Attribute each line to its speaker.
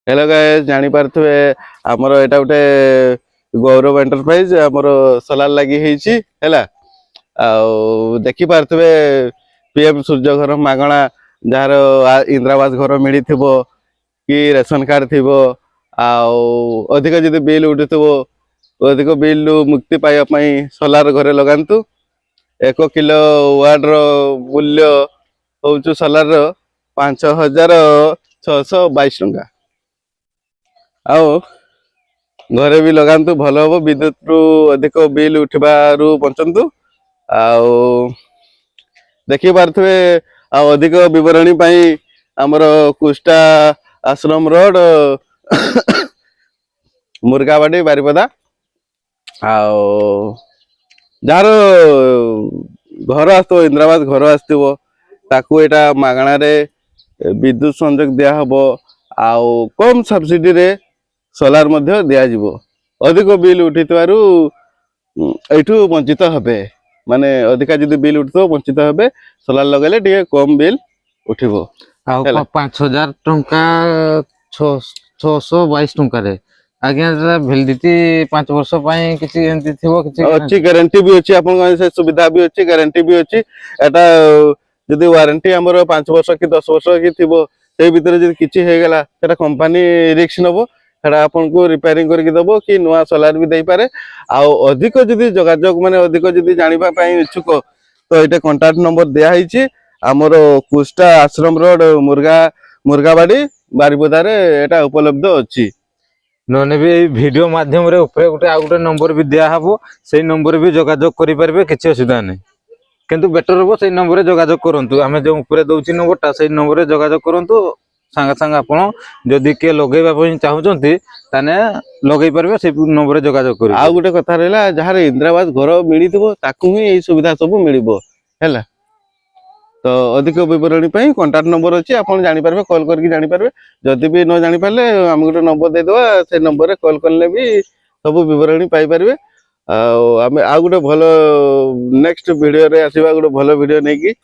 Speaker 1: hello guys जानी पारथुवे हमर एटा उटे गौरव enterprise हमर सोलार लागि हेछि हैला आ देखि पारथुवे पीएम सूर्य घर मागणा जार इंदिरावास घर मिली थिबो कि रेशन कार्ड थिबो आ अधिक जदि बिल उठिथिबो अधिक बिल मुक्ति पाइबा पई सोलार घरे लगांतु 1 किलो वाट रो मूल्य होउछु सोलार रो 5622 टंका आओ घरे भी लगांतु भल हम विद्युत रु अधिक बिल उठिबारु बंचंतु आओ देखि पारथुवे आ अधिक विवरणी पई हमर कुष्टा आश्रम रोड मुर्गाबाड़ी बारिपदा आओ जार घर आस्तो इंदिरावास घर आस्तिबो ताकू एटा मागणा रे विद्युत संयोग दिया हबो आओ कम सब्सिडी रे सोलार मध्य दिया जिवो अधिक बिल उठितवारु एठू वंचित हबे माने अधिका जदि बिल उठतो वंचित हबे सोलार लगेले टिके कम बिल उठिबो
Speaker 2: आ 5000 टंका 622 टंका रे आज्ञा वैलिडिटी 5 वर्ष पई किछि एंति थिबो किछि
Speaker 1: अच्छी गारंटी भी अछि आपन से सुविधा भी अछि गारंटी भी अछि एटा जदि वारंटी हमर 5 वर्ष कि 10 वर्ष कि थिबो से भीतर जदि किछि हे गेला सेटा कंपनी रिस्क नबो सेटा आपन को रिपेयरिंग करके दबो कि नुआ सोलार भी दे पारे आ अधिक जदि जोगाजोग माने अधिक जदि जानिबा पई इच्छुक तो एटा कांटेक्ट नंबर दिया हिची हमर कुष्टा आश्रम रोड मुर्गाबाड़ी बारिपदा रे एटा उपलब्ध अछि
Speaker 2: नने भी वीडियो माध्यम रे ऊपर गोटे आ गोटे नंबर भी दिया हबो सेही नंबर भी जोगाजोग करि परबे किछि असुविधा नै किंतु बेटर हबो सेही नंबर रे जोगाजोग करंतु आमे जो ऊपर दउछि नंबरटा सेही नंबर रे जोगाजोग करंतु संग संग आपण जदि के लगेबा पई चाहुचंती ताने लगेई परबे से नंबर रे जोगाजोग करि
Speaker 1: आ गोटे कथा रहला जहार इंदिरावास घर मिलिथिबो ताकू ही एई सुविधा सब मिलिबो हैला तो अधिक विवरणी पई कांटेक्ट नंबर अछि आपण जानि परबे कॉल करके जानि परबे जदि भी न जानि परले हम गोटे नंबर दे देबा से नंबर रे कॉल करले भी सब विवरणी पाई परबे आ गोटे भलो नेक्स्ट वीडियो रे आसीबा गोटे भलो वीडियो नै की